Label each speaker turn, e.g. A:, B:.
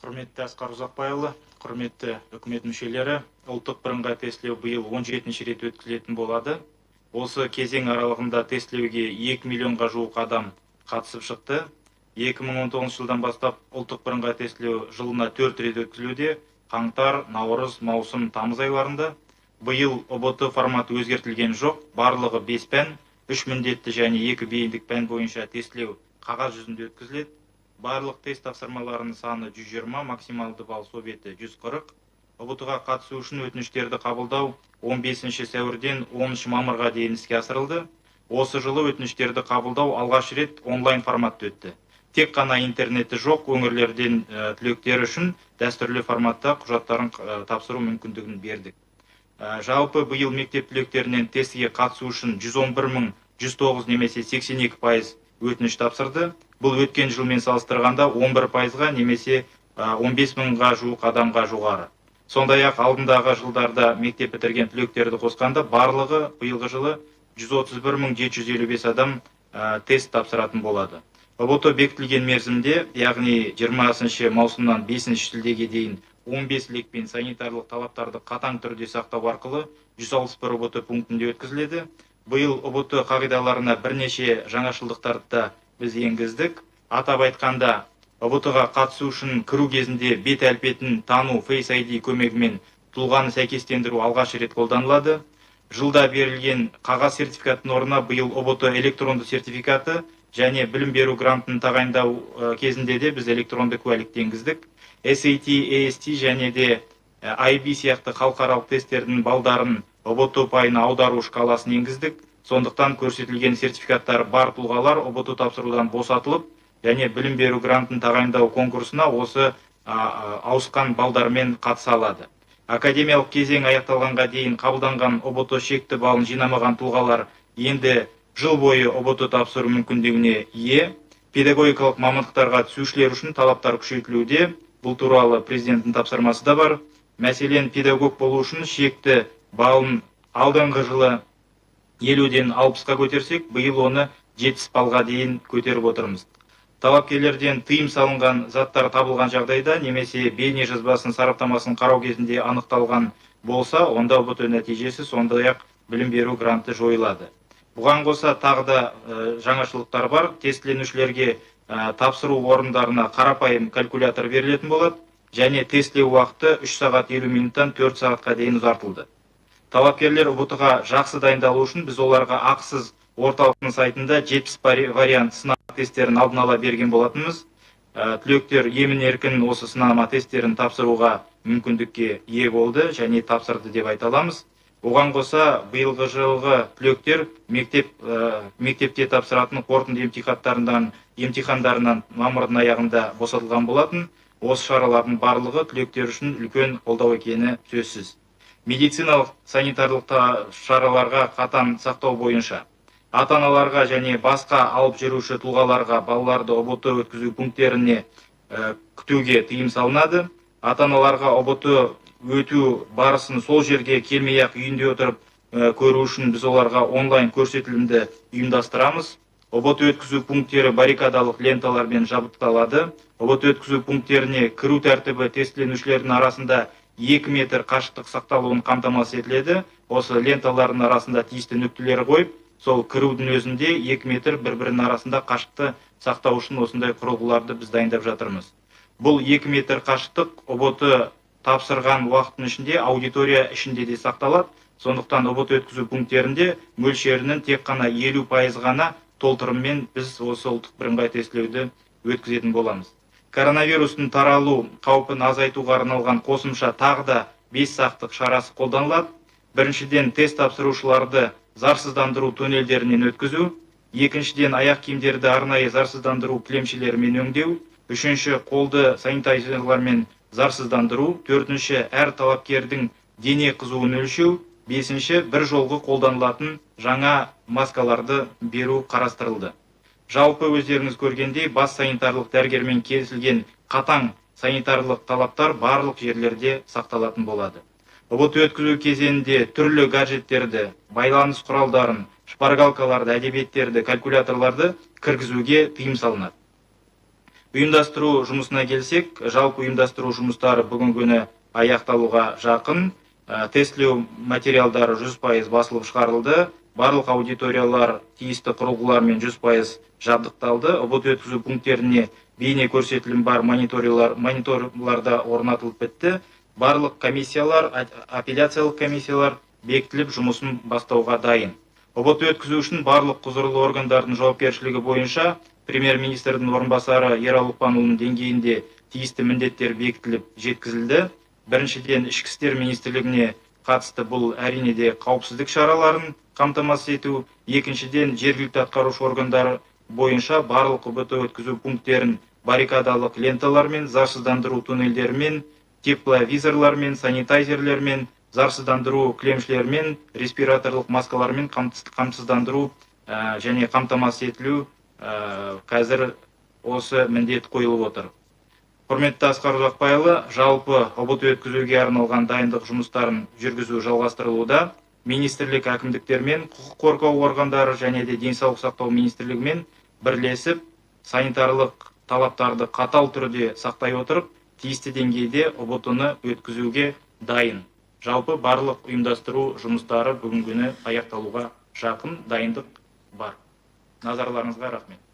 A: Құрметті Асқар Ұзақбайұлы, құрметті үкімет мүшелері, ұлттық бірыңғай тестілеу биыл 17-ші рет өткізілетін болады. Осы кезең аралығында тестілеуге 2 миллионға жуық адам қатысып шықты. 2019 жылдан бастап ұлттық бірыңғай тестілеу жылына 4 рет өткізілуде. Қаңтар, наурыз, маусым, тамыз айларында. Биыл ұбт форматы өзгертілген жоқ. Барлығы 5 пән, 3 міндетті және 2 бейіндік пән бойынша тестілеу қағаз жүзінде өткізіледі. Барлық тест тапсырмаларының саны 120, максималды балл советі 140. ұбт-ға қатысу үшін өтініштерді қабылдау 15 сәуірден 10 мамырға дейін іске асырылды. Осы жылы өтініштерді қабылдау алғаш рет онлайн форматта өтті. Тек қана интернеті жоқ өңірлерден түлектер үшін дәстүрлі форматта құжаттарын тапсыру мүмкіндігін бердік. Жалпы биыл мектеп түлектерінен тестіге қатысу үшін 111.109 немесе 82% өтініш тапсырды. Бұл өткен жылмен салыстырғанда 11%-ға немесе 15.000-ға жуық адамға жоғары. Сондай-ақ алдындағы жылдарда мектеп бітірген түлектерді қосқанда барлығы биылғы жылы 131.755 адам тест тапсыратын болады. ұбт бекітілген мерзімде, яғни 20 маусымнан 5 шілдеге дейін 15 лекпен санитарлық талаптарды қатаң түрде сақтау арқылы 161 ұбт пунктінде өткізіледі. Биыл ұбт қағидаларына бірнеше жаңашылдықтарды біз енгіздік. Атап айтқанда, ұбт-ға қатысу үшін кіру кезінде бет әлпетін тану Face ID көмегімен тұлғаны сәйкестендіру алғаш рет қолданылады. Жылда берілген қағаз сертификаттың орнына биыл ұбт электронды сертификаты және білім беру грантын тағайындау кезінде де біз электронды куәлікті енгіздік. SAT, AST және де IB сияқты халықаралық тесттердің балдарын ұбт ұпайына аудару шкаласын енгіздік. Сондықтан көрсетілген сертификаттар бар тұлғалар ұбт тапсырудан босатылып, және білім беру грантын тағайындау конкурсына осы ауысқан балдармен қатыса алады. Академиялық кезең аяқталғанға дейін қабылданған ұбт шекті балын жинамаған тұлғалар енді жыл бойы ұбт тапсыру мүмкіндігіне ие. Педагогикалық мамандықтарға түсушілер үшін талаптар күшейтілуде. Бұл туралы президенттің тапсырмасы да бар. Мәселен, педагог болу үшін шекті балын алдыңғы жылы 50-ден 60-қа көтерсек, биыл оны 70 балға дейін көтеріп отырмыз. Талапкерлерден тыйым салынған заттар табылған жағдайда немесе бейне жазбасын сараптамасын қарау кезінде анықталған болса, онда ұбт нәтижесі сондай-ақ білім беру гранты жойылады. Бұған қоса тағы да жаңашылықтар бар. Тестіленушілерге тапсыру орындарына қарапайым калькулятор берілетін болады, және тестілеу уақыты 3 сағат 50 минуттан 4 сағатқа дейін ұзартылды. Талапкерлер ұбт-ға жақсы дайындалу үшін біз оларға ақысыз орталықтың сайтында 70 вариант сынақ тесттерін алдын ала берген болатынбыз. Түлектер емін-еркін осы сынама тесттерін тапсыруға мүмкіндікке ие болды және тапсырды деп айта аламыз. Оған қоса биылғы жылғы түлектер мектепте тапсыратын қорытынды емтихандарынан мамырдың аяғында босатылған болатын. Осы шаралардың барлығы түлектер үшін үлкен қолдау екені сөзсіз. Медициналық санитарлық шараларға қатаң сақтау бойынша ата-аналарға және басқа алып жүруші тұлғаларға балаларды ұбт өткізу пункттеріне күтуге тыйым салынады. Ата-аналарға ұбт өту барысын сол жерге келмей-ақ үйінде отырып көру үшін біз оларға онлайн көрсетілімді ұйымдастырамыз. ұбт өткізу пункттері баррикадалық ленталармен жабдықталады. ұбт өткізу пункттеріне кіру тәртібі тестіленушілердің арасында 2 метр қашықтық сақталуын қамтамасыз етіледі. Осы ленталардың арасында тиісті нүктелер қойып, сол кірудің өзінде 2 метр бір-бірінің арасында қашықты сақтау үшін осындай құрылғыларды біз дайындап жатырмыз. Бұл 2 метр қашықтық ұбт тапсырған уақыттың ішінде аудитория ішінде де сақталады. Сондықтан ұбт өткізу пункттерінде мөлшерінің тек қана 50% ғана толтырыммен біз осы ұлттық бірыңғай тестілеуді өткізетін боламыз. Коронавирустың таралу қаупін азайтуға арналған қосымша тағы да 5 сақтық шарасы қолданылады. Біріншіден, тест тапсырушыларды зарсыздандыру туннельдерінен өткізу. Екіншіден, аяқ киімдерді арнайы зарсыздандыру кілемшелерімен өңдеу. Үшінші, қолды санитайзерлермен зарсыздандыру. Төртінші, әр талапкердің дене қызуын өлшеу. Бесінші, бір жолғы қолданылатын жаңа маскаларды беру қарастырылды. Жалпы өздеріңіз көргендей, бас санитарлық дәрігермен келісілген қатаң санитарлық талаптар барлық жерлерде сақталатын болады. ұбт өткізу кезеңінде түрлі гаджеттерді, байланыс құралдарын, шпаргалкаларды, әдебиеттерді, калькуляторларды кіргізуге тыйым салынады. Ұйымдастыру жұмысына келсек, жалпы ұйымдастыру жұмыстары бүгінгі күні аяқталуға жақын. Тестілеу материалдары 100% басылып шығарылды. Барлық аудиториялар тиісті құрылғылармен 100% жабдықталды. ұбт өткізу пункттеріне бейне көрсетілім бар мониторларда орнатылып бітті. Барлық комиссиялар, апелляциялық комиссиялар бекітіліп жұмысын бастауға дайын. ұбт өткізу үшін барлық құзырлы органдардың жауапкершілігі бойынша премьер-министрдің орынбасары Ералы Лұқпанұлының деңгейінде тиісті міндеттер бекітіліп жеткізілді. Біріншіден, ішкі істер министрлігіне қатысты бұл әрине де қауіпсіздік шараларын қамтамасыз ету. Екіншіден, жергілікті атқарушы органдар бойынша барлық ұбт өткізу пункттерін баррикадалық ленталармен, зарсыздандыру туннельдермен, тепловизорлармен, санитайзерлермен, зарсыздандыру кілемшілермен, респираторлық маскалармен қамсыздандыру және қамтамасыз етілу қазір осы міндет қойылып отыр. Құрметті Асқар Ұзақбайұлы, жалпы ұбт өткізуге арналған дайындық жұмыстарын жүргізу жалғастырылуда. Министрлік әкімдіктермен, құқық қорғау органдары және де денсаулық сақтау министрлігімен бірлесіп, санитарлық талаптарды қатал түрде сақтай отырып, тиісті деңгейде ұбт-ны өткізуге дайын. Жалпы барлық ұйымдастыру жұмыстары бүгінгі күні аяқталуға жақын, дайындық бар. Назарларыңызға рахмет.